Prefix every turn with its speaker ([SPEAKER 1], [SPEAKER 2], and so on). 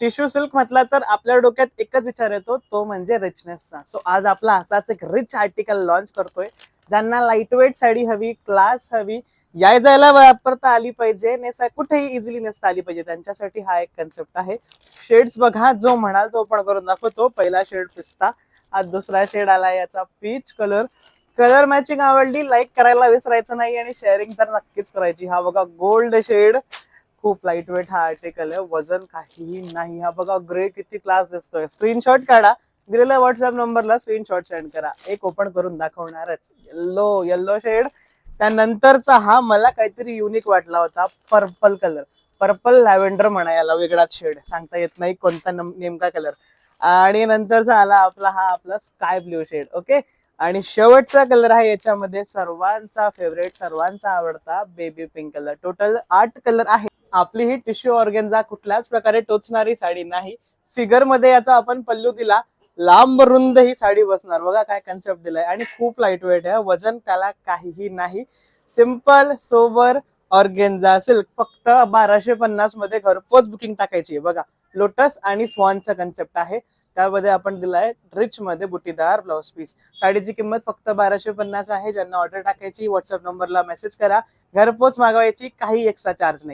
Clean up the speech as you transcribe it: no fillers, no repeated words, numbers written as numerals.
[SPEAKER 1] Tissue silk म्हटलं तर आपल्या डोक्यात एकच विचार येतो, तो म्हणजे रिचनेसचा. सो आज आपला असाच एक रिच आर्टिकल लॉन्च करतोय. ज्यांना लाईटवेट साडी हवी, क्लास हवी, याय जायला वापरता आली पाहिजे, कुठेही इझिली नेसता आली पाहिजे, त्यांच्यासाठी हा एक कन्सेप्ट आहे. शेड्स बघा, जो म्हणाल तो पण करून दाखवतो. पहिला शेड पिस्ता, आज दुसरा शेड आला याचा पीच कलर. कलर मॅचिंग आवडली, लाईक करायला विसरायचं नाही आणि शेअरिंग तर नक्कीच करायची. हा बघा गोल्ड शेड, खूप लाईट वेट हा आर्टिकल आहे, वजन काहीही नाही. हा बघा ग्रे किती क्लास दिसतोय. स्क्रीनशॉट काढा, दिलेल्या व्हॉट्सअप नंबरला स्क्रीनशॉट सेंड करा. एक ओपन करून दाखवणारच. Yellow shade. त्यानंतरचा हा मला काहीतरी युनिक वाटला होता, पर्पल कलर. पर्पल लॅव्हेंडर म्हणा याला, वेगळाच शेड, सांगता येत नाही कोणता नेमका कलर. आणि नंतरचा आला आपला स्काय ब्ल्यू शेड. ओके, आणि शेवटचा कलर आहे याच्यामध्ये सर्वांचा फेवरेट, सर्वांचा आवडता baby pink colour. Total 8 colour आहे. आपली ही टिश्यू ऑर्गेन्झा कुठल्याच प्रकारे टोचणारी साडी नाही. फिगर मध्ये याचा आपण पल्लू दिला, लांब रुंद ही साडी बसणार. बघा काय कन्सेप्ट दिलाय, आणि खूप लाईट वेट आहे, वजन त्याला काहीही नाही. सिंपल सोबर ऑर्गेन्झा सिल्क, फक्त 1250 मध्ये घरपोच बुकिंग टाकायची आहे. बघा लोटस आणि स्वानचा कन्सेप्ट आहे. त्यामध्ये आपण दिलाय रिच मध्ये बुटीदार ब्लाउज पीस. साडीची किंमत फक्त 1250 आहे. ज्यांना ऑर्डर टाकायची व्हॉट्सअप नंबरला मेसेज करा. घरपोच मागवायची, काही एक्स्ट्रा चार्ज नाही.